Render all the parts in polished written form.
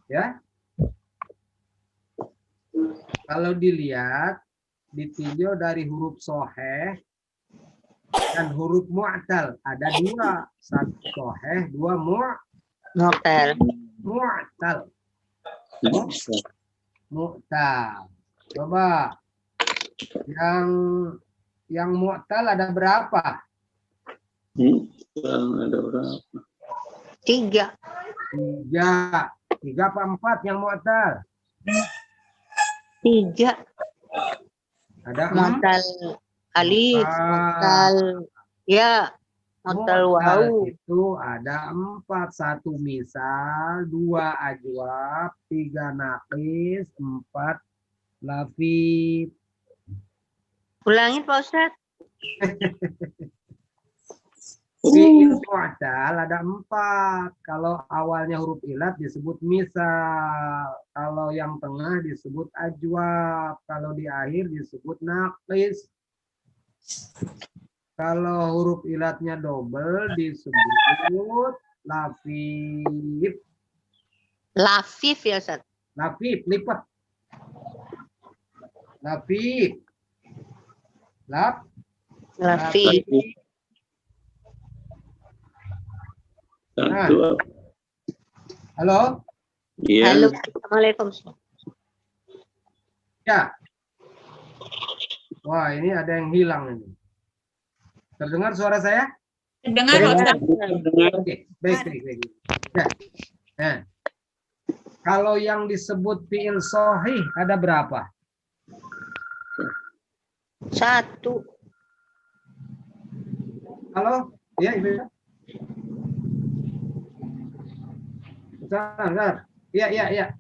Ya. Kalau dilihat ditinjau dari huruf soheh dan huruf mu'tal, ada dua, satu soheh, dua Mu'tal. mu'tal. Mu'tal. Coba yang mu'tal ada berapa? Ada berapa? 3. Tiga apa 4 yang mu'tal? 3. Ada Mu'tal alif, mu'tal ya, mu'tal wawu. itu ada 4. 1 misal, 2 ajwab, 3 naqis, 4 lafif. Ulangin Pak Ustadz. Fi'il mu'tal ada 4. Kalau awalnya huruf ilat disebut misal. Kalau yang tengah disebut ajwab. Kalau di akhir disebut naqis. Kalau huruf ilatnya double disebut lafif. Lafif ya Ustadz. Lafif, lipat. Lafif. Lafif. Satu. Halo? Iya. Halo, Assalamualaikum. Ya. Wah, ini ada yang hilang ini. Terdengar suara saya? Dengar, Pak Ustadz. Oke, baik. Ya. Nah, kalau yang disebut fi'il sahih ada berapa? 1. Halo? Ya, Ibu. Bentar. Iya.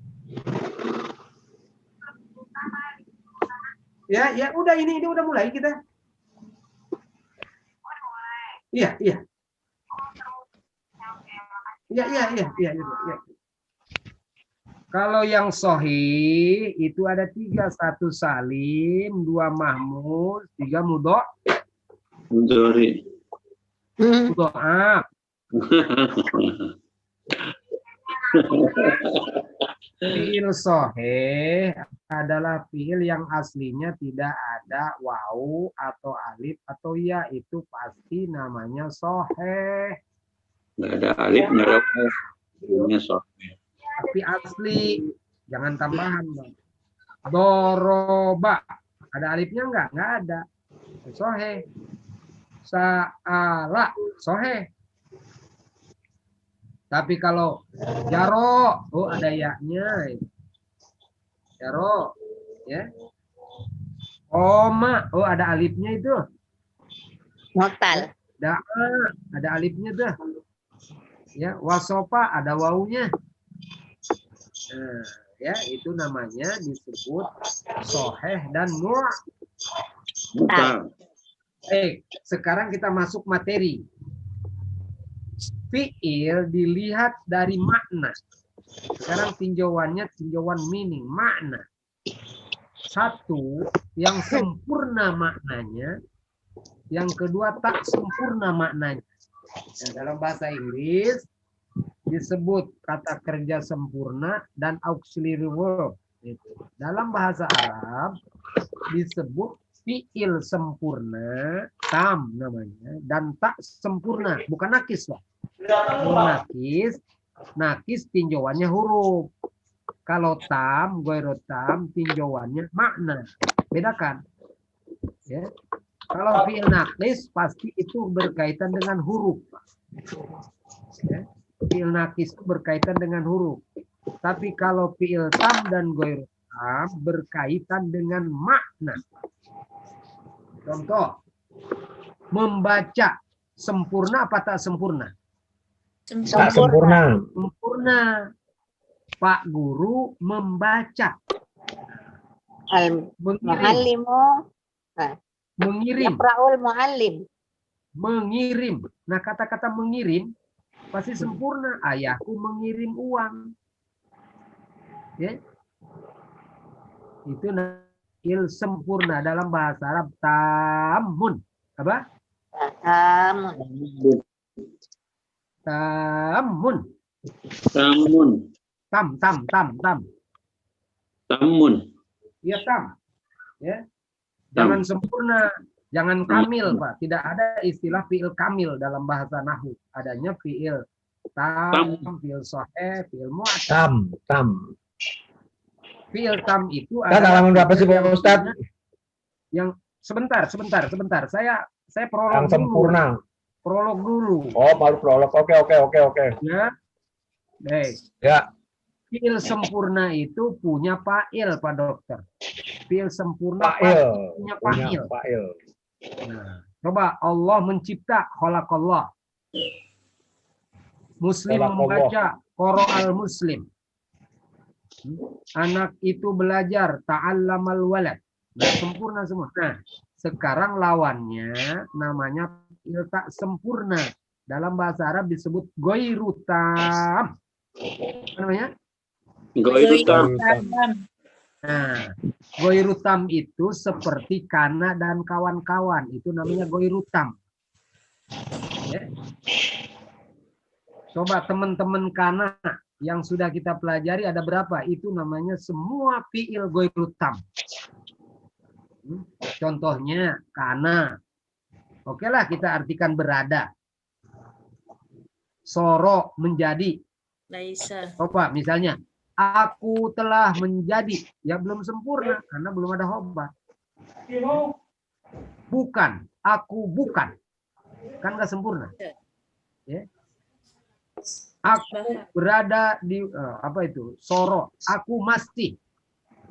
Ya, udah ini udah mulai kita. Iya. Kalau yang sahih itu ada 3, 1 salim, 2 mahmud, 3 Mudhari. mudha'af. Fi'il sahih adalah fi'il yang aslinya tidak ada wawu atau alif atau ya, itu pasti namanya sahih. Nggak ada alif, nggak ada wawu. Ini sahih. Tapi asli, jangan tambahan. Doroba, ada alifnya enggak? Enggak ada. Sahih. Sa'ala, sahih. Tapi kalau jaro, ada ya-nya. Jaro, ya. Oma, ada alifnya itu. Mu'tal. Da'a, ada alifnya tuh. Ya, wasofa ada wawunya. Nah, ya, itu namanya disebut sahih dan Mu'tal. Sekarang kita masuk materi. Fi'il dilihat dari makna. Sekarang tinjauan meaning, makna. 1, yang sempurna maknanya. Yang kedua, tak sempurna maknanya. Nah, dalam bahasa Inggris disebut kata kerja sempurna dan auxiliary verb. Dalam bahasa Arab disebut fi'il sempurna, tam namanya, dan tak sempurna, bukan nakis loh. Kalau nakis tinjauannya huruf. Kalau tam, ghairu tam, tinjauannya makna. Bedakan. Ya. Kalau fi'il nakis pasti itu berkaitan dengan huruf. Ya. Fi'il nakis itu berkaitan dengan huruf. Tapi kalau fi'il tam dan ghairu tam berkaitan dengan makna. Contoh, membaca sempurna apa tak sempurna? Sempurna. Sempurna. Sempurna. Pak Guru membaca. Al-muallimu. Mengirim. Yaqra'ul muallim. Mengirim. Nah, kata-kata mengirim pasti sempurna. Ayahku mengirim uang. Ya. Itu fi'il sempurna dalam bahasa Arab tamun. Apa? Tamun. Tamun. Tamun. Tam. Tamun. Iya tam. Ya. Jangan sempurna, jangan kamil, Pak. Tidak ada istilah fiil kamil dalam bahasa nahwu. Adanya fiil tam, fiil sahih, fiil mu'tal. Tam. Fiil tam itu Ustaz, halaman berapa sih, Pak Ustaz? Yang sebentar. Saya prolog Yang sempurna. dulu. Prolog dulu. Oh, baru prolog. Oke. Ya. Baik. Ya. Fiil sempurna itu punya fa'il, Pak Dokter. Fiil sempurna Fa'il. punya Punya fa'il. fa'il. Nah, coba Allah mencipta, khalaqallah. Muslim Khalaqallah. membaca, qara'al muslim. Anak itu belajar, ta'allamal walad. Nah, sempurna semua. Nah, sekarang lawannya namanya fiil tak sempurna. Dalam bahasa Arab disebut ghairu tam. Apa namanya? Ghairu tam. Nah, ghairu tam itu seperti kana dan kawan-kawan. Itu namanya ghairu tam. Ya. Coba teman-teman kana yang sudah kita pelajari ada berapa? Itu namanya semua fiil ghairu tam. Contohnya kana. Oke lah kita artikan berada. Soro menjadi. Laisa. Coba misalnya aku telah menjadi, ya belum sempurna karena belum ada hobat. Bukan, aku bukan, kan nggak sempurna. Ya. Aku berada di apa itu? Soro, aku masih,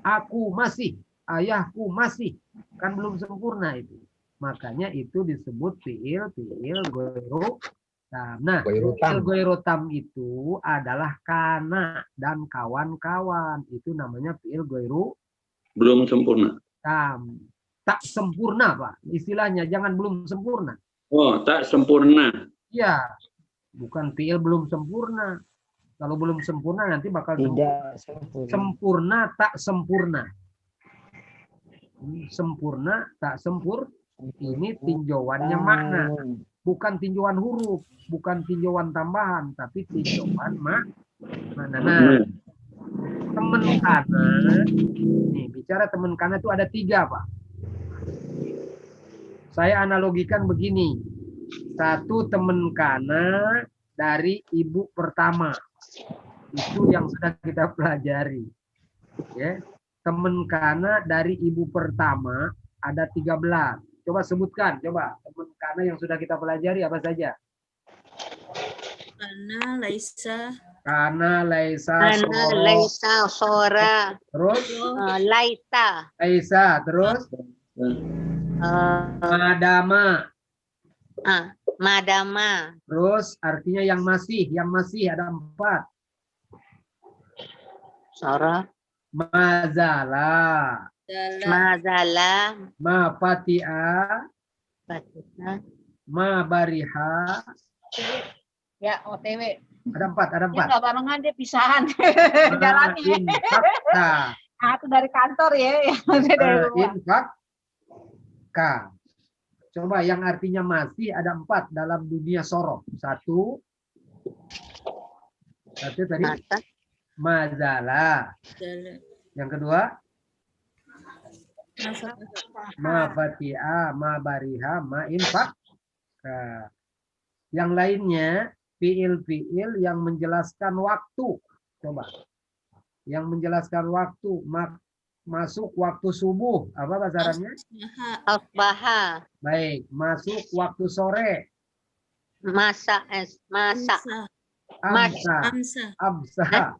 ayahku masih, kan belum sempurna itu. Makanya itu disebut fiil ghairu tam. Nah, fiil ghairu tam itu adalah kana dan kawan-kawan. Itu namanya fiil ghairu Belum sempurna. tam. Tak sempurna, Pak. Istilahnya jangan belum sempurna. Oh, tak sempurna. Iya. Bukan fiil belum sempurna. Kalau belum sempurna nanti bakal sempurna tak sempurna. Sempurna tak sempurna. Ini tinjauannya makna. Bukan tinjauan huruf, bukan tinjauan tambahan, tapi tinjauan makna. Nah, teman kana, nih bicara teman kana itu ada 3, Pak. Saya analogikan begini. 1 teman kana dari ibu pertama. Itu yang sudah kita pelajari. Ya. Teman kana dari ibu pertama ada 13. Coba sebutkan, coba teman kana yang sudah kita pelajari apa saja? Kana, laisa. Kana, laisa, Ana, laisa, sora, terus laita, laisa, terus madama, madama, terus artinya yang masih ada 4. sora, Mazala, mazala, ma fatia, fatina. ma bariha, Ya, OTW. ada 4. Dia nggak barengan, dia pisahan. Ma Jalannya. infakta, Aku dari kantor ya. Dari rumah. infakka. Coba yang artinya masih ada 4 dalam dunia sorof. 1 tadi Mata, mazala. Yang kedua ma fatia, ma bariha, ma infak. Yang lainnya fiil-fiil yang menjelaskan waktu. Coba. Yang menjelaskan waktu. Masuk waktu subuh. Apa bahasa Arabnya? asbaha, Baik. Masuk waktu sore. masa, Amsa. Amsa. Absa.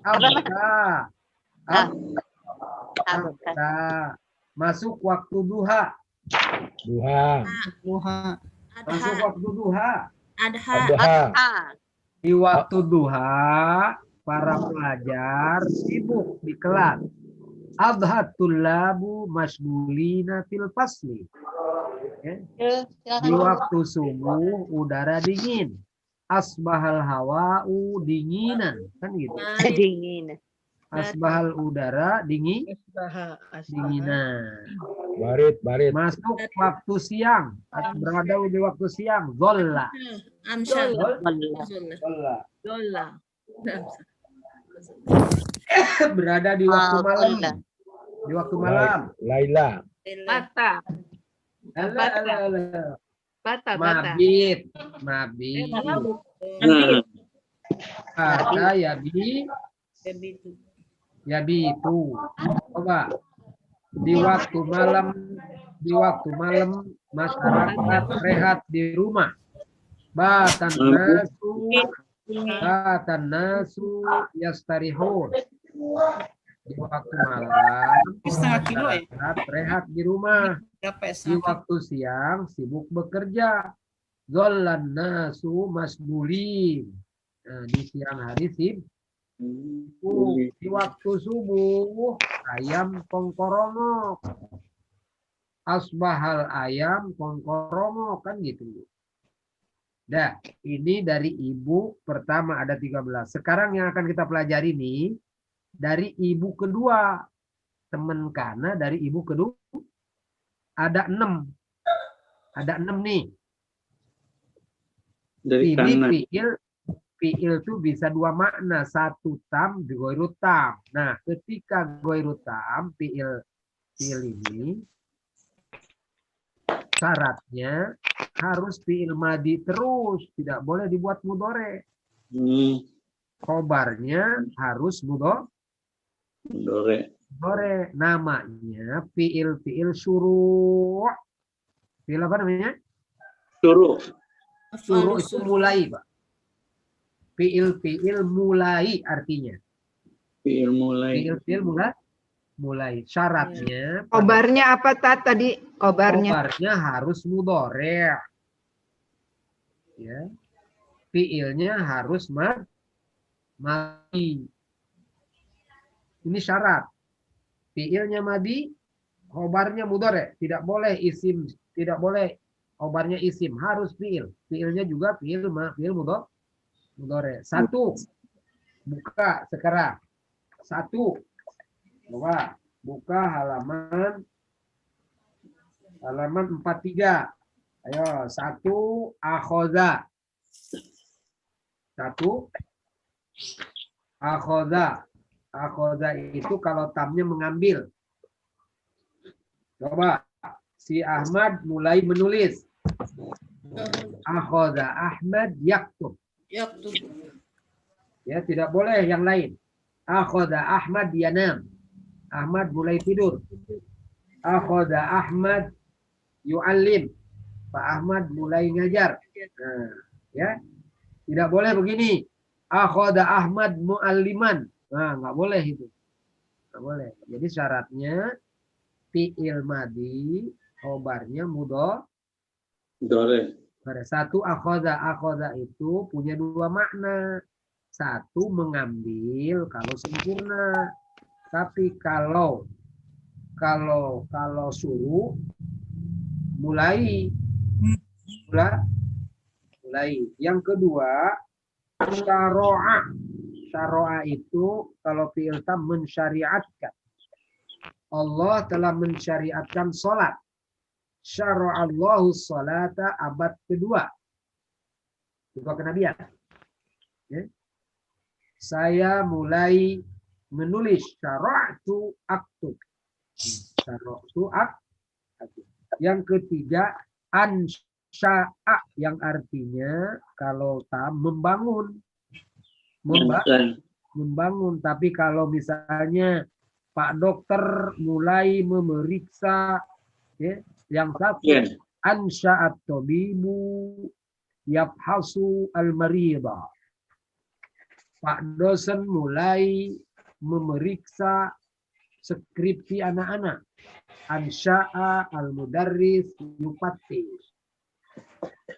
Absa. Absa. Masuk waktu duha. Masuk Adha. waktu duha. Adha. Di waktu duha, para pelajar sibuk di kelas. Adhatul labu masgulina fil fasli. Ya. Di waktu subuh udara dingin. Asbahal hawa'u dinginan. Kan gitu. dingin, Asbahal udara dinginan. Barit. Masuk waktu siang. Berada di waktu siang. Zolla. Amsa. Zolla. Dola. Berada di waktu malam. Zolla. Di waktu malam. Laila. Bata. Alah. Bata. Mabit. Ada yabi itu. Coba. Di waktu malam masyarakat rehat di rumah. Batan nasu yastarihun. Di waktu malam masyarakat rehat di rumah. Di waktu siang sibuk bekerja. Zollan nasu masbulin. Nah, di siang hari sibuk. Di waktu subuh ayam kongkorongok. Asbahal ayam kongkorongok, kan gitu. Nah, ini dari ibu pertama ada 13. Sekarang yang akan kita pelajari nih dari ibu kedua. Teman kana dari ibu kedua ada 6. Ada 6 nih. Dari Ini kanan. fiil itu bisa 2 makna, 1 tam, goiru tam. Nah, ketika goiru tam, fiil ini syaratnya harus fiil madi terus, tidak boleh dibuat mudore. Khobarnya harus mudore. Namanya fiil syuru'. Fiil apa namanya? Syuru' itu mulai, Pak. Fiil mulai artinya. Fiil mulai. Syaratnya. Kobarnya apa tadi? Kobarnya harus mudhari'. Ya. Fiilnya harus madi. Ini syarat. Fiilnya madi, khobarnya mudhari'. Tidak boleh isim, tidak boleh khobarnya isim, harus fiil. Fiilnya juga fiil mudhari'. 1. Buka sekarang. 1. Coba buka halaman 43. Ayo, 1 akhoza. 1 akhoza. Akhoza itu kalau tamnya mengambil. Coba si Ahmad mulai menulis. Akhoza Ahmad yaktub. Ya, tidak boleh yang lain. Akhoda Ahmad yanam. Ahmad mulai tidur. Akhoda Ahmad yu'allim. Pak Ahmad mulai ngajar. Nah, ya. Tidak boleh begini. Akhoda Ahmad mu'alliman. Nah, nggak boleh itu. Nggak boleh. Jadi syaratnya fi'il madi, khobarnya mudhari'. 1 akhoda itu punya 2 makna. 1 mengambil kalau sempurna. Tapi kalau suruh mulai. Yang kedua syara'a. Syara'a itu kalau fi'il tam mensyariatkan. Allah telah mensyariatkan salat. Syara'allahu sholata abad kedua. Kedua kenabian. Ya. Saya mulai menulis syara'tu aktub. Syara'tu aktub. Yang ketiga ansya'a yang artinya kalau tam membangun. Membangun. Tapi kalau misalnya Pak Dokter mulai memeriksa, ya, yang 1 ansya'at tabibu yabhasu al-marida. Pak dosen mulai memeriksa skripsi anak-anak. Ansya'a al-mudarris yufattish.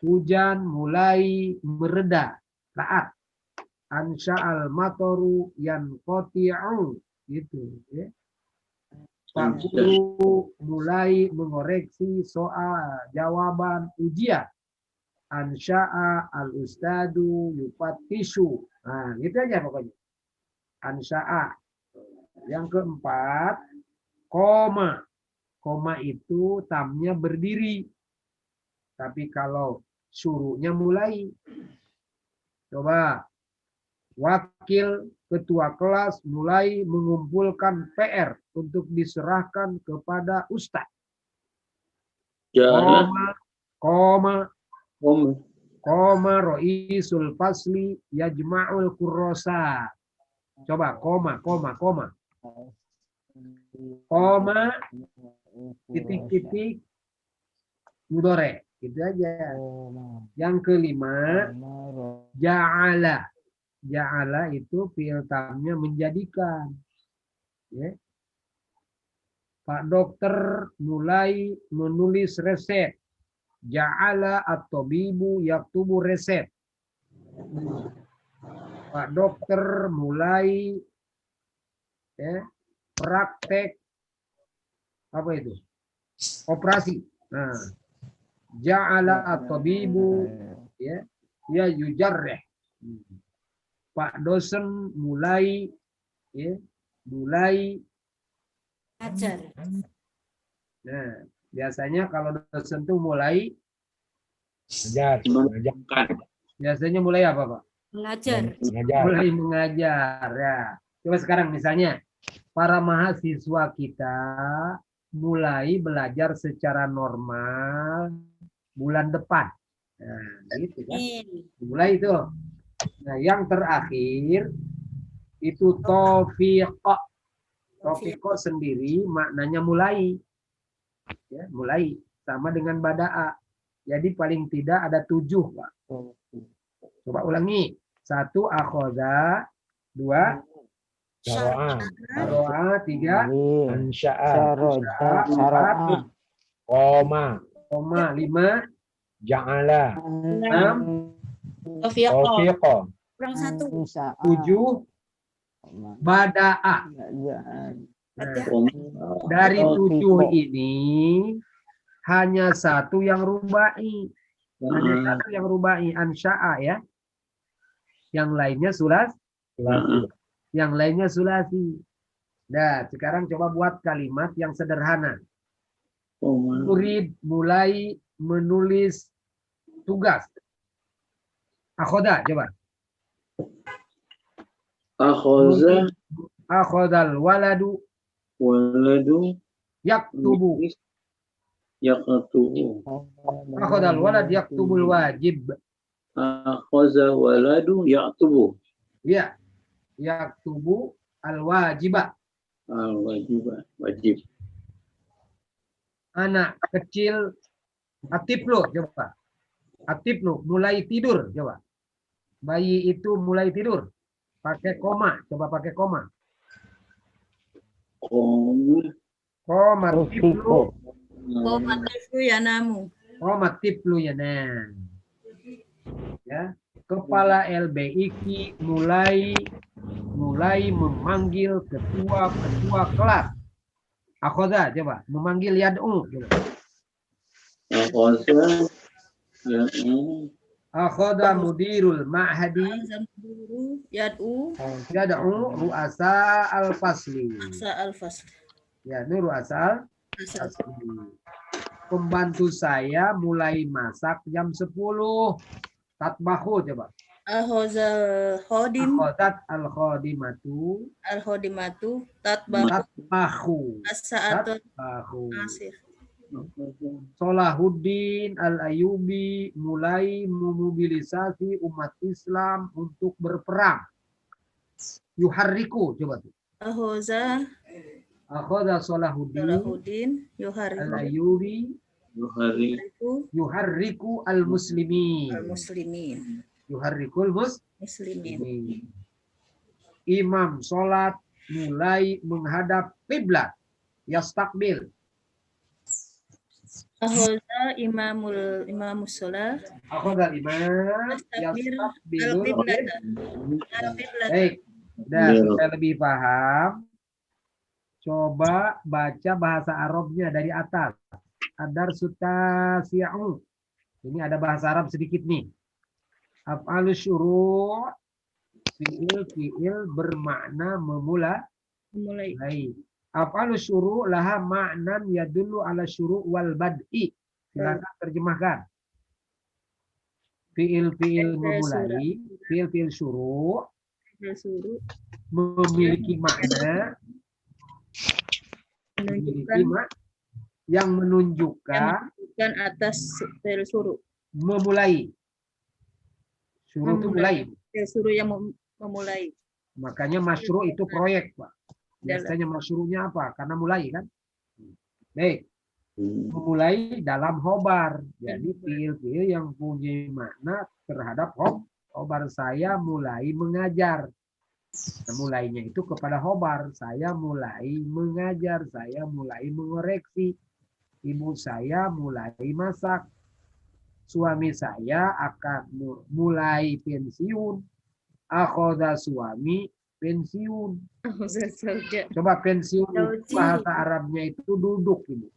Hujan mulai mereda, raat. Ansya'al matoru yanqati'u. Gitu, ya. Pak guru mulai mengoreksi soal jawaban ujian. Ansya'a al-ustadu yufattishu. Nah, gitu aja pokoknya. Ansya'a. Yang keempat, koma. Koma itu tamnya berdiri. Tapi kalau syuruhnya mulai. Coba. Wakil ketua kelas mulai mengumpulkan PR untuk diserahkan kepada ustaz. Jalan. Koma roisul fasli yajma'ul kurrosa. Coba koma. Koma titik mudore. Gitu aja. Yang kelima, ja'ala. Ja'ala itu fi'il tamnya menjadikan. Ya. Pak dokter mulai menulis resep. Ja'ala at-tabibu yaktubu resep. Pak dokter mulai praktek apa itu? Operasi. Nah, ja'ala at-tabibu ya yujarrih. Pak dosen mulai Ajar. Nah, biasanya kalau dosen tuh mulai biasanya mulai apa, Pak? Mengajar. Mulai mengajar ya. Coba sekarang misalnya para mahasiswa kita mulai belajar secara normal bulan depan. Nah, gitu kan. Mulai itu. Nah, yang terakhir itu taufiqah. Taufiqah sendiri maknanya mulai. Ya, mulai sama dengan bada'a. Jadi paling tidak ada 7, Pak. Coba ulangi. 1 akhoda, 2 saro'a, 3 ansya'a, 4 koma, 5 ja'ala, 6 taufiqah, Kurang 1. 7 bada'a. Dari 7 ini hanya 1 yang rubai. Hanya 1 yang rubai, ansya'a ya. Yang lainnya sulasi. Nah, sekarang coba buat kalimat yang sederhana. Murid mulai menulis tugas. Akhoda, coba. Akhodal waladu yaktubu. Akhodal walad yaktubul wajib. Akhoza waladu yaktubu. Ya, yaktubu al-wajiba. Al-wajiba, wajib. Anak kecil atiflu, coba. Atiflu, mulai tidur, coba. Bayi itu mulai tidur. Pakai koma, coba pakai koma. Koma tiflu. Koma tiflu yanamu. Koma tiflu yanan. Ya. Kepala LBIK mulai memanggil ketua kelas. Akhoda, coba. Memanggil yad'u, coba. Akhoda mudirul ma'hadi Yad'u ru'asa al-fasli. al-fasl. Ya, ini ru'asa al-fasli. Pembantu saya mulai masak jam 10. Tatbahu, coba. Akhozal khodim. Akhodat al-khodimatu. Al-khodimatu. Tatbahu. As-sa'atul asir. Salahuddin al-Ayyubi mulai memobilisasi umat Islam untuk berperang. Yuharriku, coba tuh. Akhoda Salahuddin al-Ayyubi yuharriku al-muslimin. Yuharrikul muslimin. Imam sholat mulai menghadap qiblat. Yastaqbil. Akhoda imamus sholat. Akhoda imam yastaqbilul al-qiblat. Baik. Dan supaya lebih paham, coba baca bahasa Arabnya dari atas. Adar sutasi'u. Ini ada bahasa Arab sedikit nih. Af'alus syuru' fi'il bermakna Memulai. Baik. Af'alu syuru' laha ma'nan yadullu ala syuru' wal bad'i. Silakan terjemahkan. Fiil-fiil memulai, fiil-fiil syuru' Suruh memiliki makna menunjukkan yang menunjukkan atas fi'il suruh. memulai. Syuru' itu mulai. Fi'il suruh yang memulai. Makanya masyru' itu proyek, Pak. Biasanya masyru'nya apa? Karena mulai kan. Baik. Memulai dalam khobar. Jadi fiil-fiil yang punya makna terhadap khobar. Saya mulai mengajar. Nah, mulainya itu kepada khobar. Saya mulai mengajar. Saya mulai mengoreksi. Ibu saya mulai masak. Suami saya akan mulai pensiun. Akhoda suami pensiun. Coba pensiun bahasa Arabnya itu duduk ini.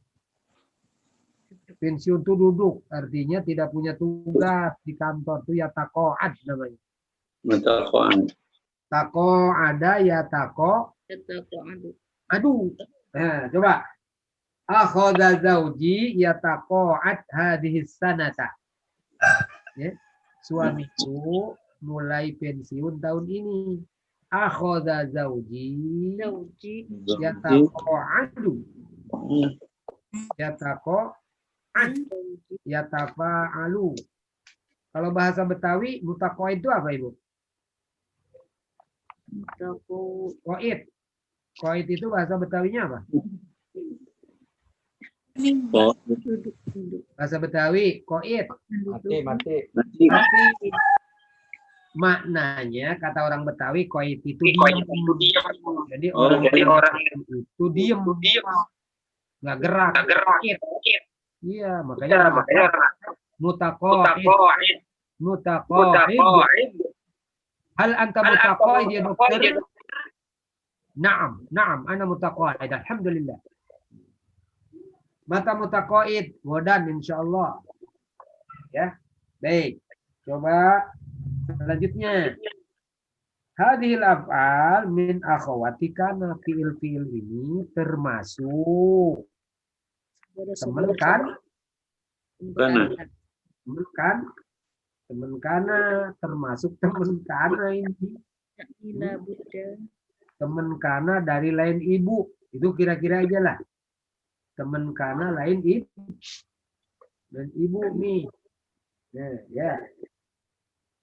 Pensiun itu duduk, artinya tidak punya tugas di kantor itu ya tako'ad namanya. Tako'ada ya aduh. Nah, coba. Akhoda zauji ya tako'ad hadhis sanata. Ya. Suamiku mulai pensiun tahun ini. Akhoda zauji ya tako'adu. Yatafa'alu. Kalau bahasa Betawi, mutakoid itu apa, Ibu? Koid. Koid itu bahasa Betawinya apa? Bahasa Betawi, koid. Mati. Maknanya, kata orang Betawi, koid itu diam. Jadi orang itu diam. Nggak gerak. Iya, makanya mutaqaid. Hal anta mutaqaid ya dokter? Naam, ana mutaqaid. Alhamdulillah. Mata mutaqaid, wadan insyaallah. Ya. Baik. Coba selanjutnya. Hadhil af'al min akhawati kana fiil-fiil ini termasuk teman kana termasuk teman kana ini. Teman kana dari lain ibu. Itu kira-kira aja lah. Teman kana lain ibu. Dan ibu nih. Ya.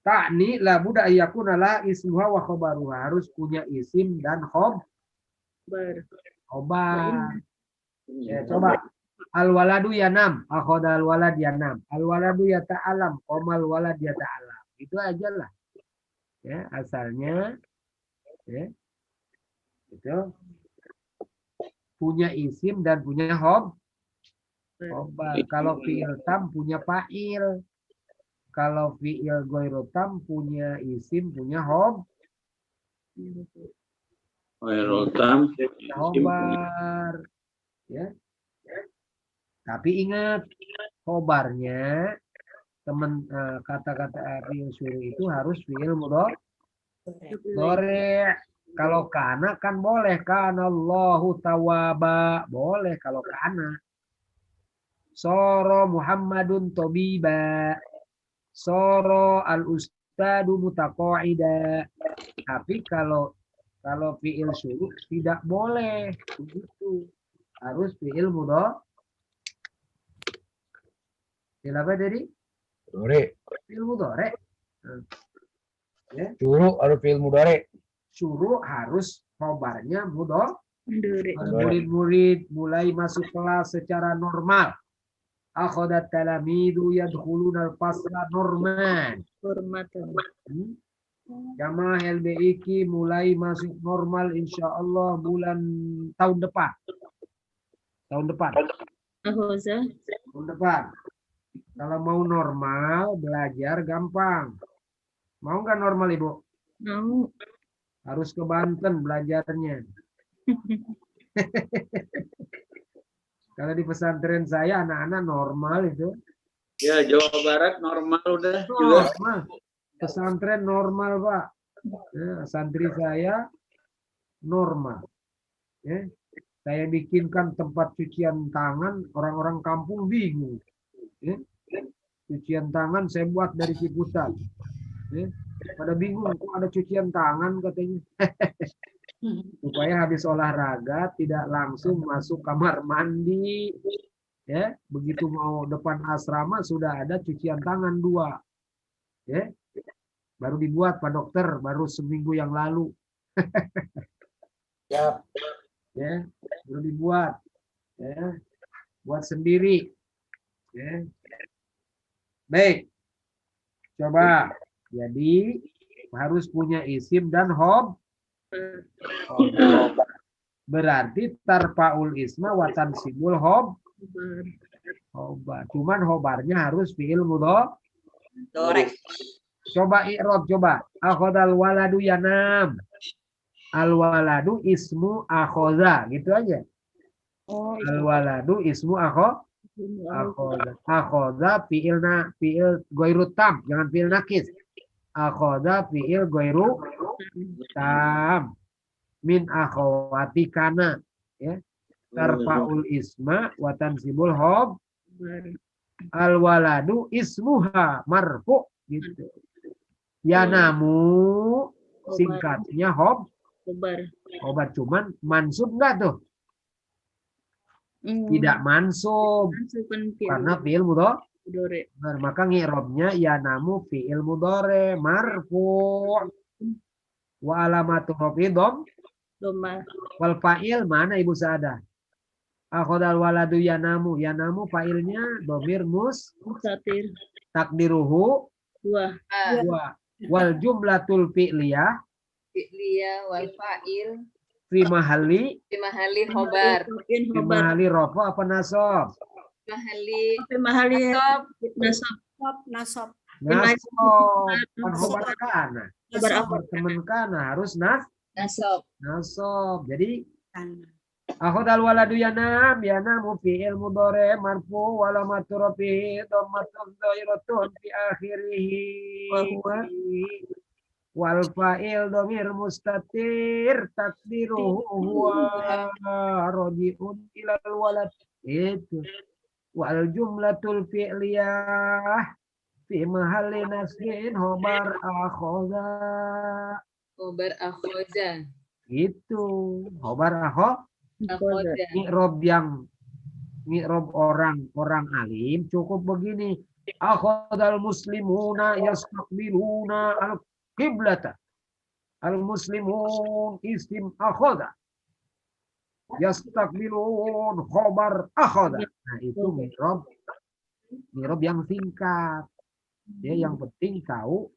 Ta'ni la buda yakuna la ismuha wa khabaruha. Harus punya isim dan khobar. Ya, coba. Al-waladu yanam, akhoda al-walad yanam. Al-waladu yata'alam, qomal walad yata'alam. Itu aja lah. Ya, asalnya ya. Itu punya isim dan punya khobar. Kalau fi'il tam punya fa'il. Kalau fi'il ghairu tam punya isim, punya khobar. Ya. Tapi ingat, khobarnya kata-kata fi'il syuru itu harus fi'il mudhari'. Kalau kana kan boleh, kana Allahu tawwaba, boleh kalau kana. Soro Muhammadun tabiba, soro al-ustadu mutaqaida. Tapi kalau fi'il syuru tidak boleh begitu. Harus fi'il mudhari'. Apa tadi? Fi'il mudhari'. Ya. Syuru harus fi'il mudhari'. Syuru harus khobarnya mudhari'. Murid-murid mulai masuk kelas secara normal. Akhadat talamidu yadkhuluna al-fasla normal. Jamaah LBIQ mulai masuk normal insyaallah tahun depan. Tahun depan. Kalau mau normal, belajar gampang. Mau nggak normal, Ibu? Mau. Harus ke Banten belajarnya. Kalau di pesantren saya, anak-anak normal itu. Ya, Jawa Barat normal udah. Normal. Pesantren normal, Pak. Ya, santri saya normal. Ya. Saya bikinkan tempat cucian tangan, orang-orang kampung bingung. Ya. Cucian tangan saya buat dari Ciputat. Ya. Pada bingung, kok ada cucian tangan katanya. Supaya habis olahraga tidak langsung masuk kamar mandi. Ya, begitu mau depan asrama sudah ada cucian tangan 2. Ya. Baru dibuat Pak Dokter, baru seminggu yang lalu. Siap. Ya, baru dibuat. Ya. Buat sendiri. Ya. Baik. Coba. Jadi harus punya isim dan hob. Berarti tarpaul isma watan sibul hob. Hobar. Cuman hobarnya harus fi'il mudhari. Coba i'rab coba. Akhodal waladu yanam. Al waladu ismu akhoza. Gitu aja. Oh, Al waladu ismu akhoza. Akhoza fi'il goiru tam. Jangan fi'il nakis. Akhoza fi'il goiru tam. Min akhawati kana. Ya. Tarfa'ul isma watan sibul hob. Al waladu ismuha marfu. Gitu. Yanamu singkatnya hob. Hobar cuman mansub enggak tuh? Tidak mansub. Karena fi'il mudhari. Maka ngirobnya yanamu fi'il mudhari marfu. Wa alamatu rafi Doma. wal fa'il mana Ibu Sa'adah? Akhodal waladu yanamu. Yanamu fa'ilnya domir Mustatir. takdiruhu Dua. wa wal jumlatul fi'liyah Fi'liyah wal fa'il fi mahalli fi mahali khobar. fi mahalli rafa apa nasab? Mahali Mahali nasab. nasab. Nasab. Kan khobar kana. Khobar apa? Teman kana harus Nasab. nasab. Jadi akhodal waladu yanam yanamu fi'il mudhari marfu wa alamatu rafihi dhammatun dhahiratun fi akhirih wal fa'il dhamir mustatir takdiruhu huwa raji'un ilal walad. Itu wal jumlatul fi'liyah fi mahalli nasbin khobar akhoza. Khobar akhoza. Itu khobar akhoza. Mi'rob orang alim cukup begini. Akhadal muslimuna yastaqbiluna al-qiblata. Al-muslimun isim akhadha. Yastaqbilun khobar akhadha. Nah, itu mi'rob yang singkat. Ya, yang penting tahu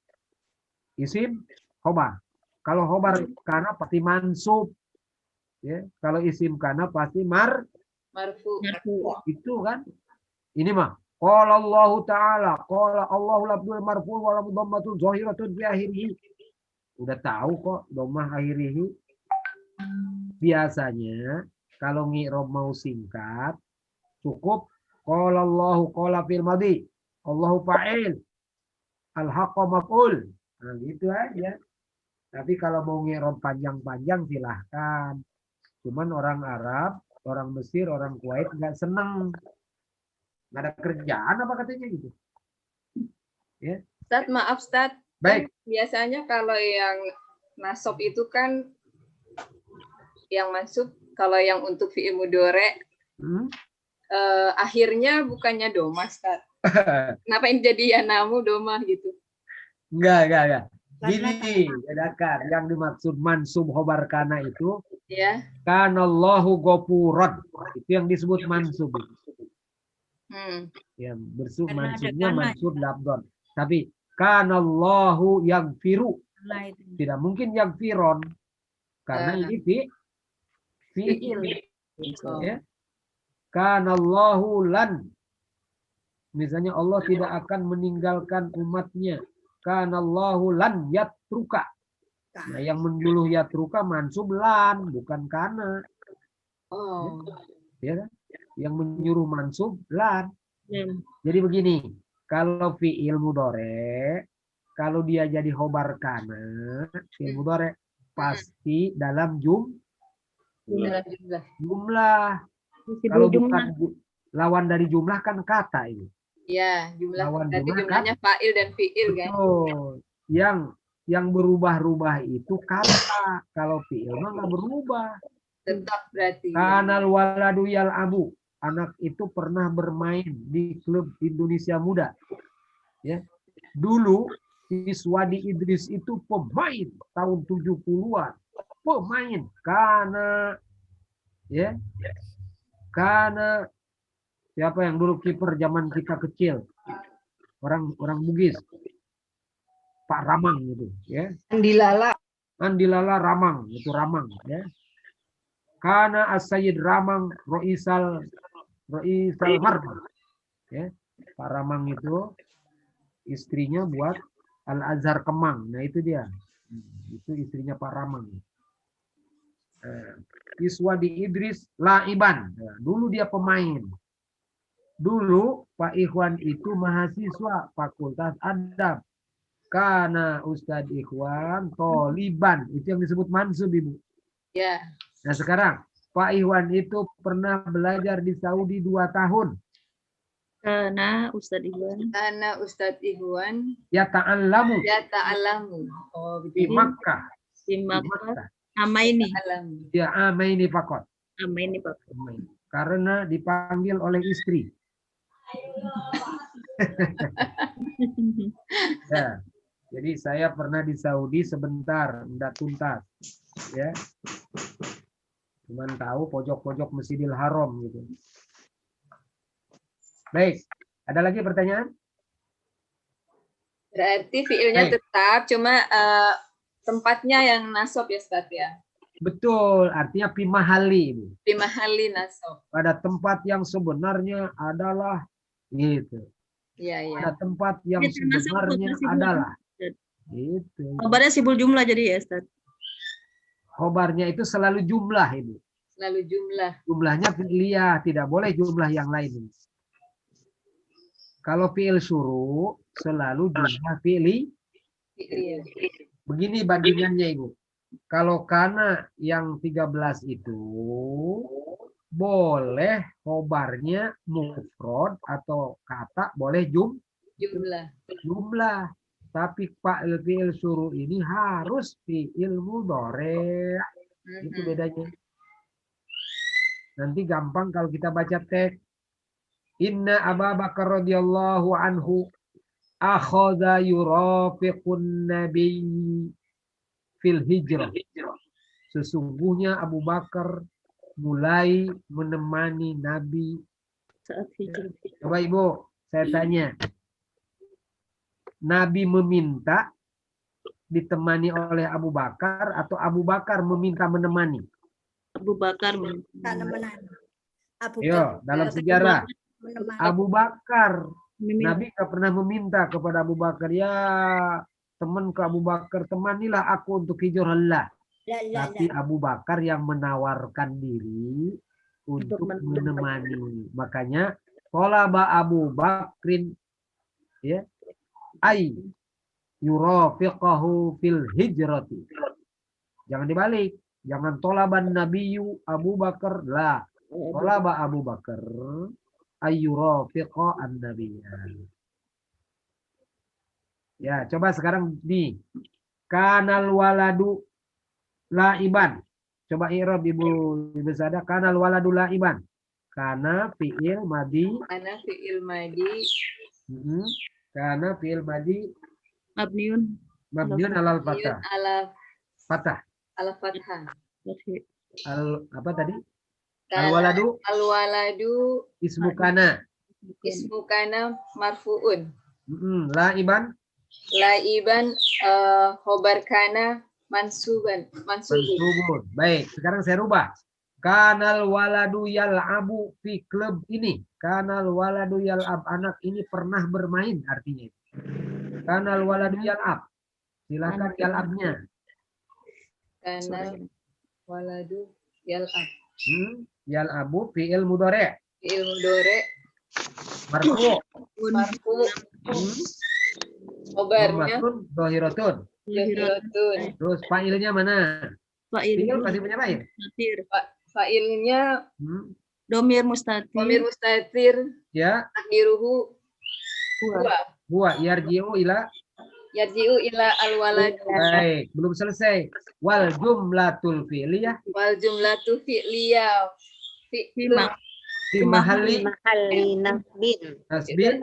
isim khobar. Kalau khobar karena pasti mansub. Ya, kalau isim kana pasti Marfu. itu kan. Ini mah qala Allah taala, qala Allahu labdul marfu wa lam dhammatun zahiratun fi akhirih. Udah tahu kok dhammah akhirih. Biasanya kalau ngi'rab mau singkat cukup qala Allahu qala fil madhi, Allahu fa'il, al-haqqa maf'ul. Nah, gitu aja. Tapi kalau mau ngi'rab panjang-panjang silahkan. Cuman orang Arab, orang Mesir, orang Kuwait nggak seneng. Nggak ada kerjaan apa katanya gitu. Ya. Ustaz, maaf Ustaz. Baik. Biasanya kalau yang nasab itu kan yang masuk, kalau yang untuk fi'il mudhari akhirnya bukannya doma, Ustaz. Kenapa ini jadi yanamu doma gitu? Enggak. Gini, bedakan. Yang dimaksud mansub khobar kana itu Ya. kanallahu ghafuran. Itu yang disebut mansub. Ya, mansubnya mansub labdon. Tapi kanallahu yaghfiru. Tidak mungkin yaghfiron. Karena ini fi'il. Ya. Kanallahu lan. Misalnya Allah tidak akan meninggalkan umatnya. Kanallahu lan yatruka. Nah, yang menjuluh yatruka mansub lan, bukan kana. Oh. Ya kan? Yang menyuruh mansub lan. Ya. Jadi begini, kalau fi'il mudhari, kalau dia jadi khobar kana, fi'il mudhari pasti dalam Dalam jumlah. Jumlah. Sibul Kalau jumlah. bukan lawan dari jumlah kan kata ini. Ya, jumlah. Lawan Berarti jumlah jumlahnya fa'il dan fi'il kan? Betul. Yang berubah-ubah itu kata. Kalau fi'il mah nggak berubah. Tetap berarti. Kanal waladu yal abu. Anak itu pernah bermain di klub Indonesia Muda. Ya. Dulu Iswadi Idris itu pemain tahun 70-an. Pemain karena siapa yang dulu kiper zaman kita kecil? Orang Bugis. Pak Ramang itu, ya. Andilala Ramang, itu Ramang, ya. Karena As-Sayyid Ramang Roisal Marman. Ya. Pak Ramang itu istrinya buat Al-Azhar Kemang. Nah, itu dia. Itu istrinya Pak Ramang. Iswadi Idris Laiban. Nah, dulu dia pemain. Dulu Pak Ikhwan itu mahasiswa Fakultas Adab. Karena Ustadz Ikhwan Toliban. Itu yang disebut mansub, Ibu. Ya. Nah, sekarang Pak Ikhwan itu pernah belajar di Saudi 2 tahun. Karena Ustadz Iwan. Karena Ustadz Ikhwan Ya ta'allamu ya ta'alamu. Oh, di begitu. Makkah. Di Di Makkah. Makkah. Amaini. Ta'alamu. Ya amaini fakot. Amaini Pak. Karena dipanggil oleh istri. Ya. Jadi saya pernah di Saudi sebentar, enggak tuntas. Ya. Cuman tahu pojok-pojok Masjidil Haram gitu. Baik, ada lagi pertanyaan? Berarti fiilnya Baik. tetap, cuma tempatnya yang nasab ya Ustadz ya. Betul, artinya pimahali. Ibu. Di mahali nasab. Pada tempat yang sebenarnya adalah gitu. Iya, iya. Pada tempat yang Ini termasuk sebenarnya posisi adalah gitu. Kabarnya sibul jumlah jadi ya Ustadz. Khobarnya itu selalu jumlah ini. Selalu jumlah. Jumlahnya fi'liyah, tidak boleh jumlah yang lain. Kalau fi'il syuru selalu jumlah fi'li. Fi'il. Begini bandingannya Ibu. Kalau kana yang 13 itu boleh khobarnya mufrad atau kata boleh Jumlah. jumlah. Tapi fi'il syuru ini harus fi'il mudhari'. Itu bedanya. Nanti gampang kalau kita baca teks. Inna Abu Bakar radhiyallahu anhu akhadha yurafiqun nabi fil hijrah. Sesungguhnya Abu Bakar mulai menemani Nabi. Saat hijrah. Coba Ibu, saya tanya. Nabi meminta ditemani oleh Abu Bakar atau Abu Bakar meminta menemani? Abu Bakar. Yo, dalam sejarah Abu Bakar. Mimin. Nabi nggak pernah meminta kepada Abu Bakar, ya teman ke Abu Bakar, temanilah aku untuk hijrah. Tapi Abu Bakar yang menawarkan diri untuk menemani. Makanya tolaba Abu Bakrin ya ay yurafiqahu fil hijrati. Jangan dibalik. Jangan tolaban nabiyyu Abu Bakar lah. Tolaba Abu Bakar ayyurafiqa an-nabiyya. Ya, coba sekarang di kanal waladu laiban. Coba i'rab Ibu Sada, kanal waladu laiban. Kana fi'il madi. Kana fi'il madi. Kana fi'il madi Mabniun. mabniun alal fathah. Ala Fathah. ala fathah. Apa tadi? Al-waladu ismu kana. Ismu kana marfu'un. Laiban Laiban khobar kana mansubun. Baik, sekarang saya rubah. Kanal waladu yal'abu fi klub ini. Kanal waladu yal'ab, anak ini pernah bermain artinya. Kanal waladu yal'ab. Silakan yal'abnya. Kanal waladu yal'ab. Yal'abu fi'il mudhari'. Fi'il mudhari'. Marfu'. Marfu'. Khobarnya Dhahiratun. dhahiratun. Terus fa'ilnya mana? Fi'il Fa'il. pasti punya fa'il. Natir. Fa'ilnya Domir mustatir. dhamir mustatir Ya, takdiruhu huwa. huwa yarji'u ila. Yarji'u ila al-walad Baik, belum selesai. Wal jumlatul fi'liyah wal jumlatu fi'liyah. Fima. fi mahalli Mahalli nasbin. nasbin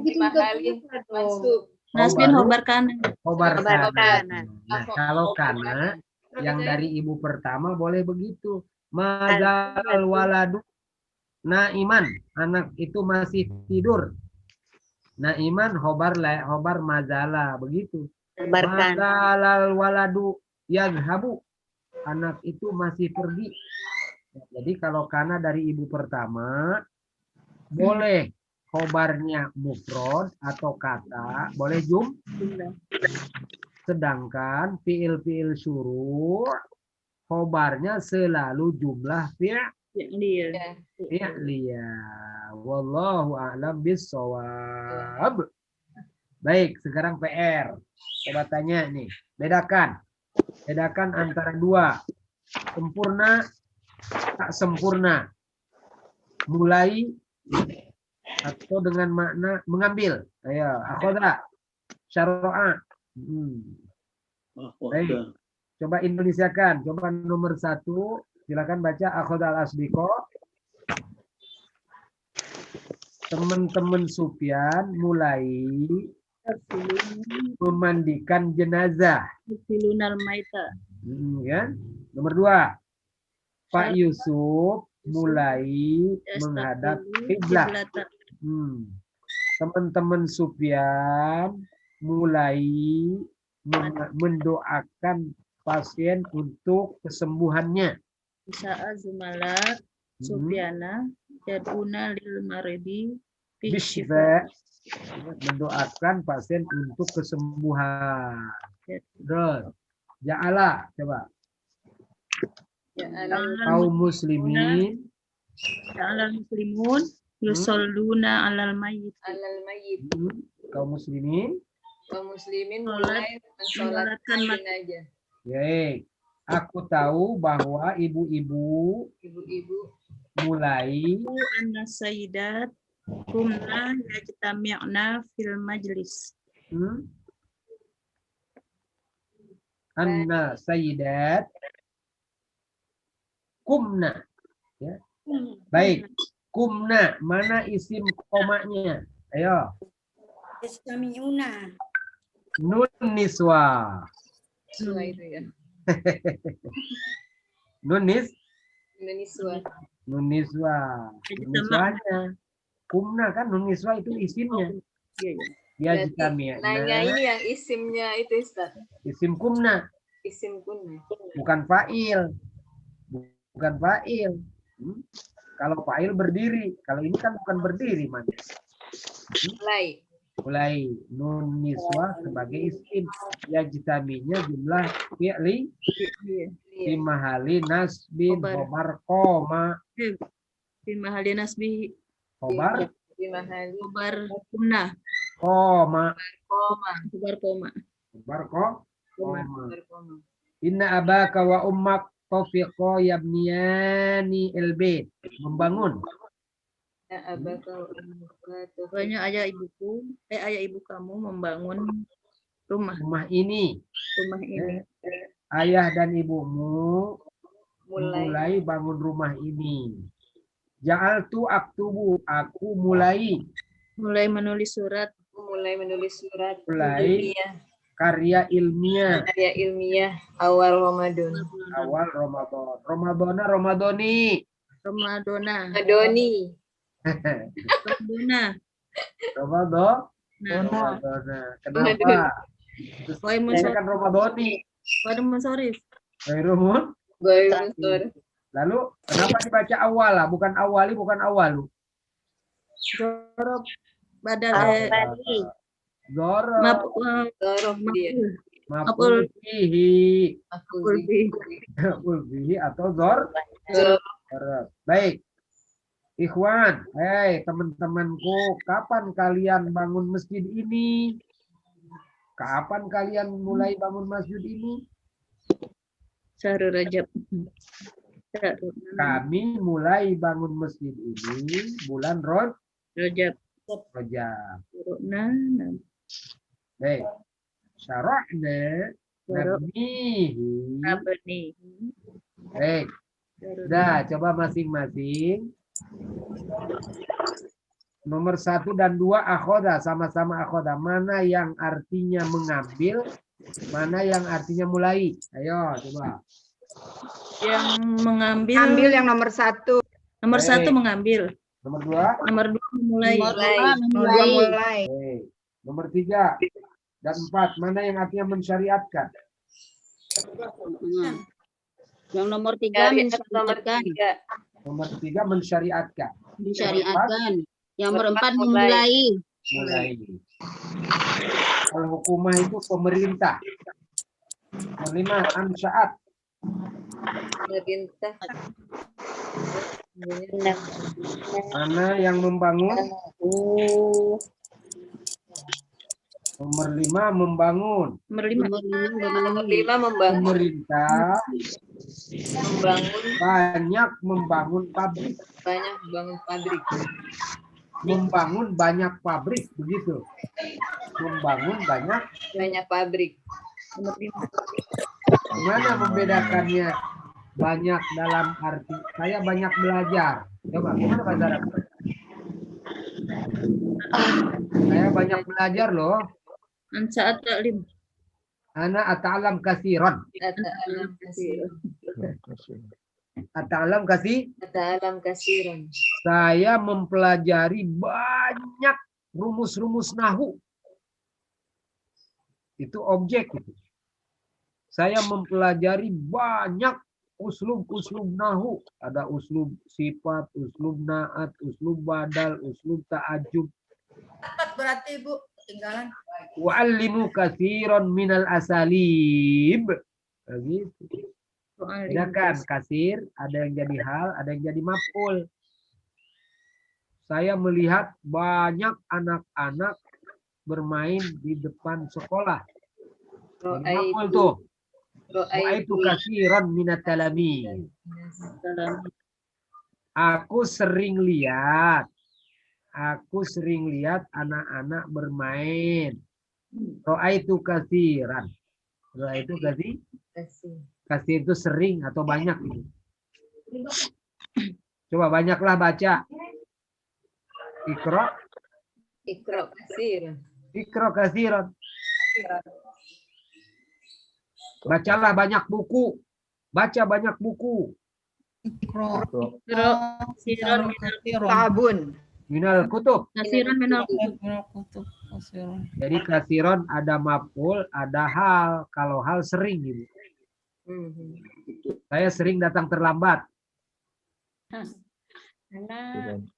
Fi mahalli mansub. Nasbin baru hobar kanan. khobar Khobar kana. kana. Nah, kalau kana yang dari ibu pertama boleh begitu. Mazal waladu naiman, anak itu masih tidur. Naiman khobar mazala, begitu. Khobar kana. Mazalal waladu yadhabu, anak itu masih pergi. Jadi kalau kana dari ibu pertama boleh khobarnya mufrad atau kata, boleh sedangkan fiil-fiil syuru' khobarnya selalu jumlah Yang dia. fi'liyah. Wallahu a'lam bissawab. Baik, sekarang PR. Coba tanya nih, bedakan antara dua, sempurna tak sempurna, mulai atau dengan makna mengambil. Ayo, akhadha, syara'a. Baik. Coba Indonesiakan. Coba nomor 1. Silakan baca akhadha al-asdiqo. Teman-teman Sufyan mulai memandikan jenazah. Filunal maita. Ya. Nomor 2. Pak Yusuf mulai menghadap kiblat. Teman-teman Sufyan mulai mendoakan pasien untuk kesembuhannya. Saat zumala Sufyana yad'una lil maridi Bisyifa, mendoakan pasien untuk kesembuhan. Terus, ja'ala, coba. Kaum muslimin Alal muslimun yusalluna alal mayyit. Alal mayyit. Kaum muslimin Kaum muslimin mulai mensolatkan jenazah. baik. Aku tahu bahwa ibu-ibu mulai Anna sayyidat kumna yajtami'na fil majlis. anna sayyidat kumna. Ya. Baik. Kumna, mana isim komanya? Ayo. Yastami'una. Nun niswa. Niswa itu ya. Nun Indonesia. Nun niswa. Nun niswanya. Kumna kan nun niswa itu isimnya. Ya Berarti nanya ini yang isimnya itu Ustaz. Isim kumna, Isim kunna. bukan fa'il. Bukan fa'il. Kalau fa'il berdiri, kalau ini kan bukan berdiri, man. Mulai nun niswa sebagai isim, ya jitaminya jumlah fi'li di mahali nasbin khobar koma. Fi mahali nasbi Khobar Di mahali khobar kumna. koma. koma. Khobar koma. Khobar koma. Berkoma. Inna abaka wa ummak taufiqo yabniyani elbait. Membangun. Ya abaka wa ummuka Pokoknya ayah ibu kamu membangun rumah Rumah ini. ini. Ayah dan ibumu mulai mulai bangun rumah ini. Ja'altu aktubu, aku mulai Mulai menulis surat. mulai menulis surat Mulai. ilmiah, karya ilmiah karya ilmiah awal Ramadan. awal Ramadan. Ramadoni. Ramadona. Adoni. Ramadona. Ramadan. Nah, Kenapa? Terus Wai ini kan Ramadoni. pada mensorif. Khairun. Goyur. Lalu kenapa dibaca awal lah, bukan awali, bukan awalu? Jorok badal Al-Bari. Zoro. Toroh dia. Maf'ul bihi. Aku Maf'ul bihi atau zor. Zor. Baik. Ikhwan, teman-temanku, kapan kalian bangun masjid ini? Kapan kalian mulai bangun masjid ini? Syahrul Rajab. Kami mulai bangun masjid ini bulan Rajab. Rajab. Nah, Baik. Syara'na nabnihi. apa nih? Baik. Dah, coba masing-masing. Nomor 1 dan 2 akhoda, sama-sama akhoda. Mana yang artinya mengambil, mana yang artinya mulai. Ayo, coba. Yang mengambil. Ambil yang nomor 1. Nomor Baik. 1 mengambil. Nomor 2. Nomor 2 memulai. Nomor 2 mulai. Baik. Nomor 3 dan 4, mana yang artinya mensyariatkan? Yang nomor 3 Nomor mensyariatkan. 3. Nomor 3 mensyariatkan. Mensyariatkan. Yang nomor 4 Nomor 4 memulai. Mulai. Al-hukumah itu pemerintah. Nomor 5 ansyaat. Pemerintah. Mana yang membangun? Nomor 5 membangun. Nomor 5. Nomor 5 membangun. Pemerintah Membangun banyak membangun pabrik. banyak bangun pabrik. Membangun banyak pabrik, begitu. Membangun banyak. Banyak pabrik. Nomor 5. Mana membedakannya? Banyak dalam arti saya banyak belajar. Coba gimana bahasa Arab? Saya banyak belajar loh. Ansa'at ta'lim. Ana ata'alam kasiran. Ata'alam kasiran. Ata'alam kasih. Ata'alam kasiran. Saya mempelajari banyak rumus-rumus nahu. Itu objek itu. Saya mempelajari banyak uslub-uslub nahu. Ada uslub sifat, uslub naat, uslub badal, uslub ta'ajub. Berarti Bu, tinggalan. Wa'allimu katsiran minal asalib. Begitu. Bedakan kasir, ada yang jadi hal, ada yang jadi maf'ul. Saya melihat banyak anak-anak bermain di depan sekolah. Jadi maf'ul tuh. Wa'aitu katsiran minat talami. Aku sering lihat anak-anak bermain. Ra'aitu katsiran. Ra'aitu kasir itu sering atau banyak itu. Coba banyaklah baca. Iqra. Iqra kasiran. Iqra katsiran. Bacalah banyak buku. Baca banyak buku. Kasiran Tabun. Minal kutub. Kasiran minal Jadi kasiron ada maf'ul, ada hal. Kalau hal sering gitu. Saya sering datang terlambat.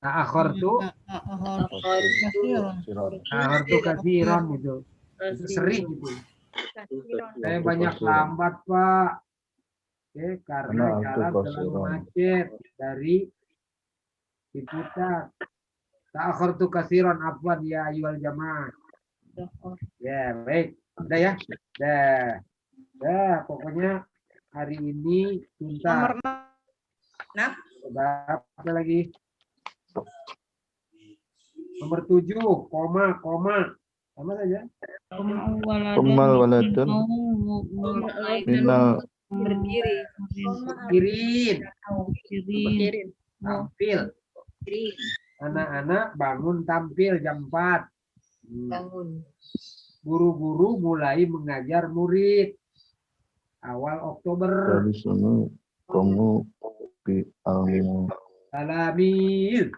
Ta'akhortu. Ta'akhortu kasiron gitu. Itu sering gitu. Saya banyak lambat, Pak. Oke, karena jalan terlalu macet dari Ciputat. Ta'akhortu kasiron afwan ya ayyuhal jamaah. Ya, baik. Udah ya? Dah, pokoknya hari ini tuntas. Berapa lagi? Nomor 7, koma. Sama saja. Kumal waladun minal Berdiri. Kirin. Tampil. Anak-anak bangun tampil jam 4. Bangun. Guru-guru mulai mengajar murid. Awal Oktober. dari sini kamu bi alimu Salamil.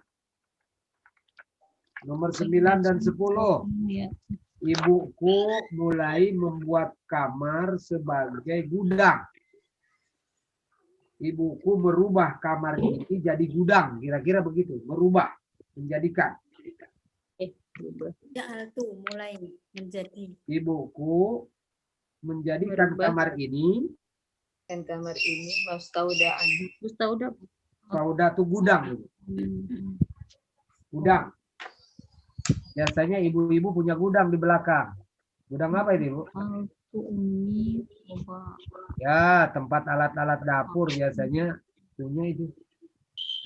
Nomor 9 dan 10. Ibuku mulai membuat kamar sebagai gudang. Ibuku merubah kamar ini jadi gudang. Kira-kira begitu. Merubah. Menjadikan. Tuh mulai menjadi. Ibuku menjadikan kamar ini. Dan kamar ini mustaudaan. Sauda itu gudang. Gudang. Biasanya ibu-ibu punya gudang di belakang. Gudang apa ini, Bu? Ya, tempat alat-alat dapur biasanya Waktunya itu.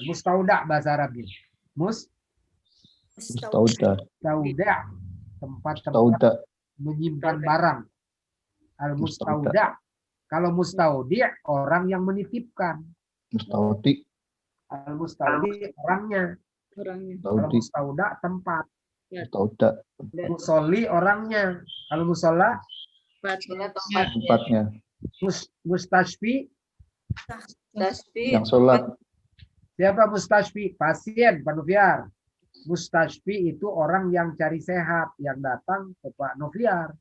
Mustauda bahasa Arabnya. Mustauda. Mustauda. Tempat-tempat Mustauda. menyimpan barang. Al-mustauda. Kalau mustaudi orang yang menitipkan. Mustaudi. Al-mustaudi orangnya. Orangnya. Kalau Mustaudi. mustauda tempat. Mustauda. Musolli orangnya. Kalau musola Tempatnya. mustashfi. Tasbih. Yang sholat. Siapa mustashfi? Pasien, Pak Noviar. Mustashfi itu orang yang cari sehat, yang datang ke Pak Noviar.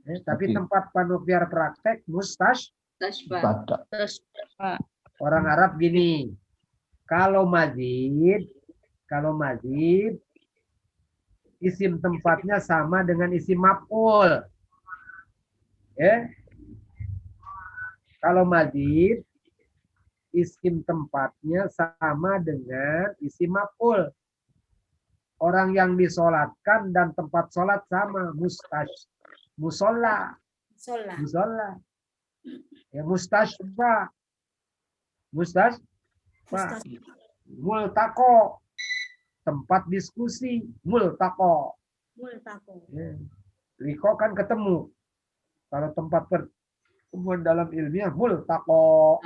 Tapi Oke. tempat Pak Noviar praktek Tasbih. Pada. orang Arab gini. Kalau mazid isim tempatnya sama dengan isim maf'ul. Kalau mazid isim tempatnya sama dengan isim maf'ul. Orang yang disolatkan dan tempat sholat sama. Musola. Ya, mustashfa. Multaqo. Tempat diskusi. Multaqo. Ya. Liko kan ketemu. Kalau tempat pertemuan dalam ilmiah multaqo.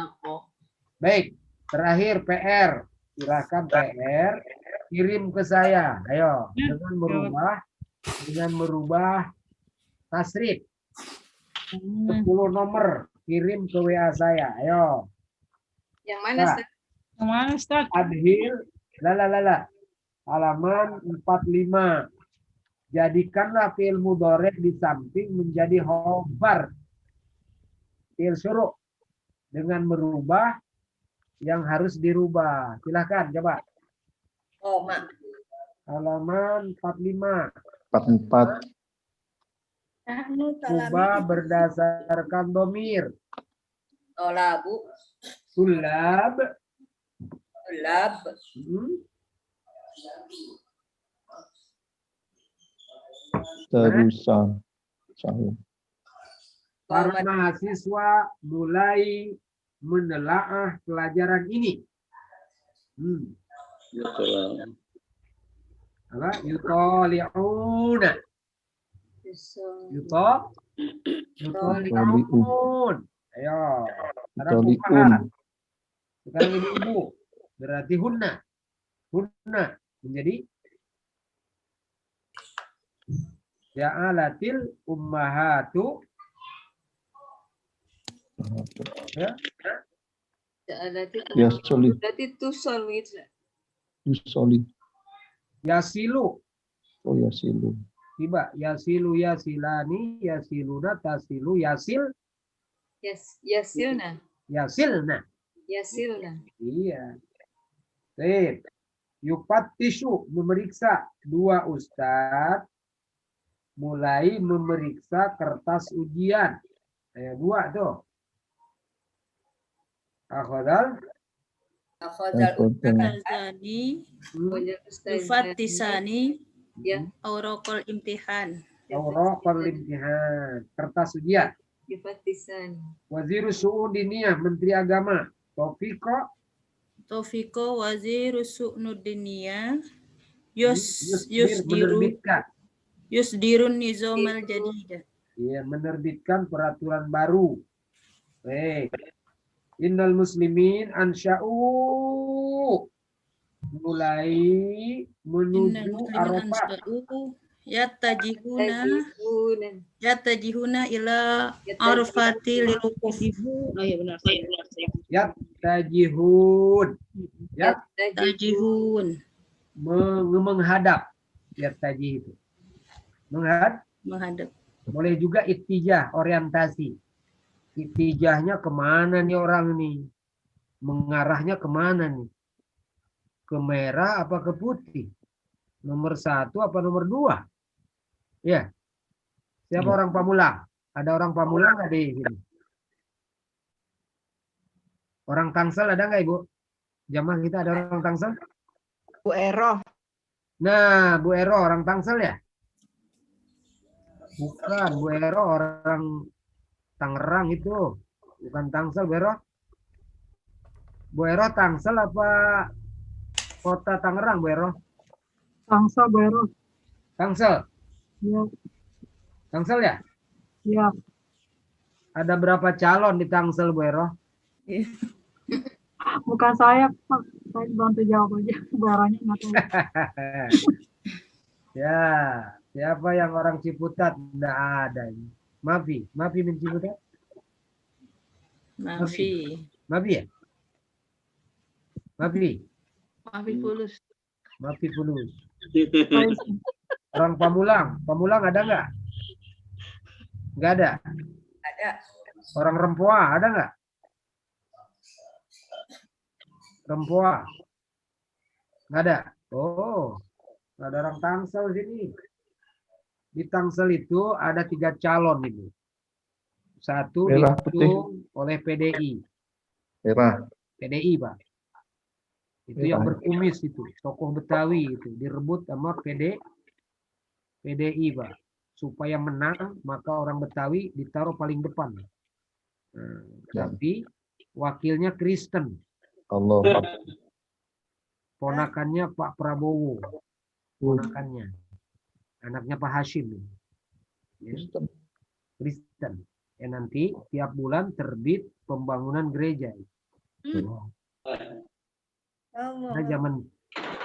Baik, terakhir PR. Silakan PR kirim ke saya. Ayo, dengan merubah tasrif. 10 nomor kirim ke WA saya. Ayo. Yang mana, Nah. Ustaz? Yang mana, Ustaz? Adhil halaman 45. Jadikanlah fi'il mudhari' di samping menjadi khobar fi'il syuru' dengan merubah yang harus dirubah. Silahkan coba. Oh, Mak. Halaman 45. 44. Ubah berdasarkan domir. Tola, Bu. Sulab. Lab. Terusan. Saya. Para mahasiswa mulai menelaah pelajaran ini. Apa? Yutoli'una. Yutoli'un. Ayo. Sekarang Yutoli'un. Sekarang ini ibu. Berarti hunna. Hunna menjadi ja'alatil ummahatu. Ya. Ya solid. Berarti tusolid. Yusolid. Yasilu. Oh ya silu. Tiba. Yasilu yasilani. Yasiluna tasilu. Yasil. Yasilna. Yasilna. Yasilna. Iya. Baik. Yufattishu memeriksa. Dua ustadz mulai memeriksa kertas ujian. Dua tuh. Akhadal. Al-Azani. Yufattisani. Ya. Auraqal imtihan. Auraqal imtihan. Kertas ujian. Yufattisan. Wazirus Su'ud Diniyah, Menteri Agama. Taufiko Wazir Su'nuddiniyah. Yusdirun nizomal jadidah. Ya, menerbitkan peraturan baru. Baik. Innal muslimin ansya'u mulai menuju Arafah. Yatajihuna ila Arafati lilukuf. Oh iya benar. Yatajihun. Menghadap. Yatajih itu. Menghadap. Boleh juga ittijah, orientasi. Ittijahnya kemana nih orang nih? Mengarahnya kemana nih? Ke merah apa ke putih? Nomor 1 apa nomor 2? Ya. Siapa orang Pamulang? Ada orang Pamulang nggak di sini? Orang Tangsel ada nggak Ibu? Jamaah kita ada orang Tangsel? Bu Ero. Nah, Bu Ero orang Tangsel ya? Bukan, Bu Ero orang Tangerang itu. Bukan Tangsel, Bu Ero. Bu Ero Tangsel apa Kota Tangerang, Bu Ero? Tangsel, Bu Ero. Tangsel. Iya. Tangsel ya? Iya. Ada berapa calon di Tangsel, Bu Ero? Bukan saya, Pak. Saya bantu jawab aja. Bu Eronya nggak tahu. Ya, siapa yang orang Ciputat? Nggak ada. Mafi min Ciputat? Mafi. Mafi ya? Mafi Fulus. Mafi Fulus. Orang Pamulang ada nggak? Nggak ada. Ada. Orang Rempoa ada nggak? Rempoa nggak ada. Oh, nggak ada orang Tangsel sini. Di Tangsel itu ada 3 calon ini. Satu Merah diusung oleh PDI. Merah. PDI, Pak. Itu yang berkumis itu, tokoh Betawi itu direbut sama PDI, Pak. Supaya menang, maka orang Betawi ditaruh paling depan. Nah, tapi wakilnya Kristen. Allah. Ponakannya Pak Prabowo. Ponakannya. Anaknya Pak Hashim. Ya. Kristen. Ya, nanti tiap bulan terbit pembangunan gereja. Nah,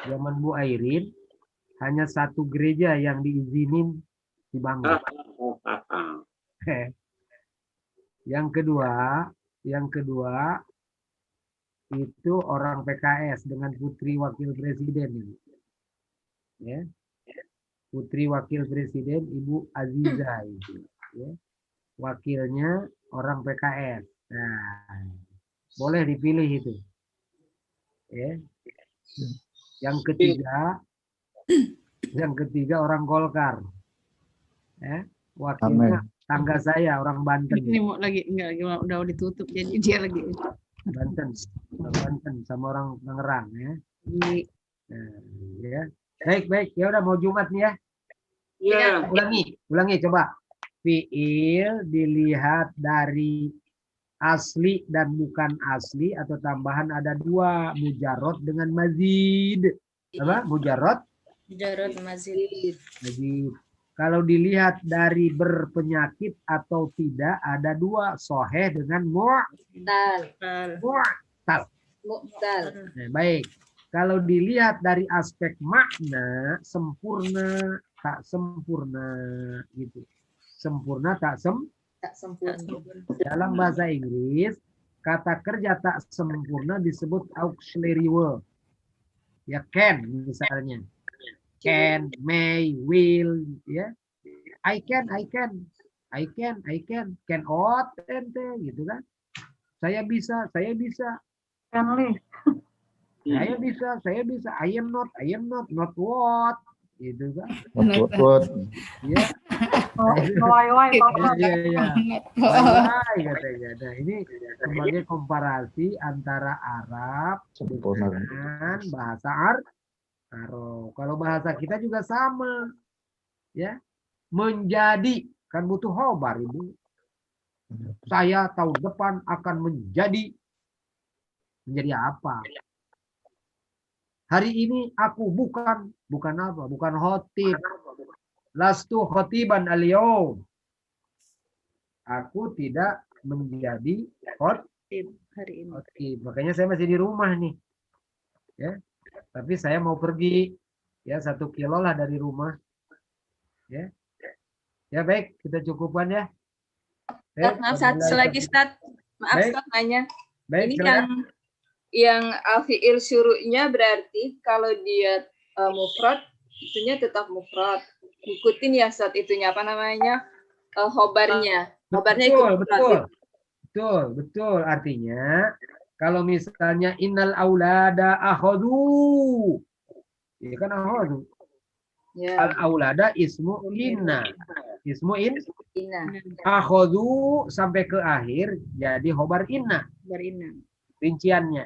zaman Bu Airin hanya 1 gereja yang diizinin dibangun. Yang kedua itu orang PKS dengan putri wakil presiden ini. Ya. Putri wakil presiden Ibu Aziza itu. Ya. Wakilnya orang PKS. Nah, boleh dipilih itu. Ya. Yang ketiga orang Golkar. Ya. Wakilnya tangga saya orang Banten. Ini mau lagi enggak udah ditutup jadi dia lagi. Banten sama orang Tangerang ya. Nah, ya. Baik. Ya udah mau Jumat nih ya. Iya. Ulangi coba. Fiil dilihat dari asli dan bukan asli atau tambahan ada 2, mujarrad dengan mazid. Apa? Mujarrad mazid. Kalau dilihat dari berpenyakit atau tidak ada 2, sahih dengan mu'tal. Nah, baik. Kalau dilihat dari aspek makna, sempurna, tak sempurna gitu. Sempurna tak sempurna. Dalam bahasa Inggris, kata kerja tak sempurna disebut auxiliary verb. Ya can misalnya. Can, may, will, ya. I can. Can ought, ente, gitu kan. Saya bisa. Friendly. Saya bisa. I am not what. Gitu kan. What? Ya. Why. Iya. Katanya. Nah, ini sebagai komparasi antara Arab dengan bahasa Arab. Kalau bahasa kita juga sama. Ya. Menjadi kan butuh khobar, Ibu. Saya tahun depan akan menjadi apa? Hari ini aku bukan apa? Bukan khotib. Lastu khotiban al-yaum. Aku tidak menjadi khotib hari ini. Khotib. Makanya saya masih di rumah nih. Ya. Tapi saya mau pergi ya 1 kilo lah dari rumah. Ya. Ya baik, kita cukupkan ya. Maaf, selagi Ustaz. Maaf, Ustaz nanya. Baik, ini yang al-fi'il syuru'nya berarti kalau dia mufrad, itunya tetap mufrad. Ikutin ya saat itunya apa namanya? Khobarnya. Khobarnya ikut betul. Artinya kalau misalnya innal aulada akhadhu. Ya kan akhadhu. Ya. Al-aulada ismu inna. Akhadhu sampai ke akhir jadi khobar inna. Rinciannya.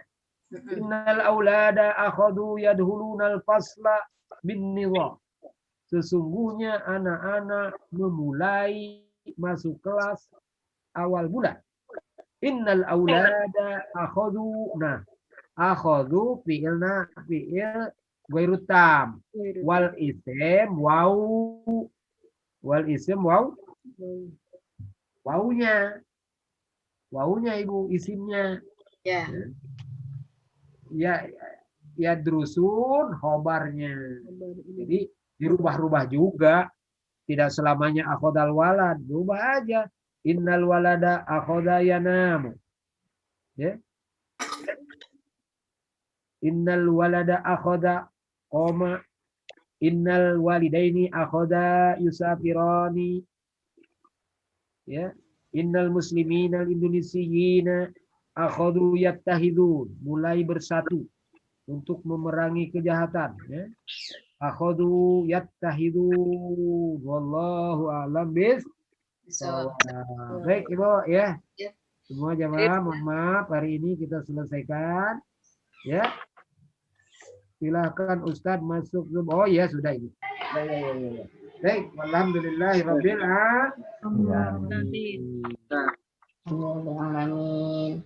Innal aulada akhadhu yadhulunal fasla bin nidham. Sesungguhnya anak-anak memulai masuk kelas awal bulan. Innal aulada akhadhu. Nah, Akhadhu fi'ilna fi'il ghairu tam. Wal isim waw wawunya ibu isimnya Ya. ya drusun khobarnya. Jadi dirubah-rubah juga, tidak selamanya akhodal walad, berubah aja. Innal walada akhoda yanamu, ya. Innal walada akhoda koma, innal walidaini akhoda yusafirani, ya. Innal muslimina al indonesiina akhodu yattahidun, mulai bersatu untuk memerangi kejahatan, ya. Akhodu yattahidun, wallahu a'lam bissawab. Baik Ibu, ya. Ya. Semua jamaah, mohon maaf hari ini kita selesaikan, ya. Silakan Ustadz masuk. Oh ya sudah ini. Ya. Baik, alhamdulillahirabbil alamin. Amin.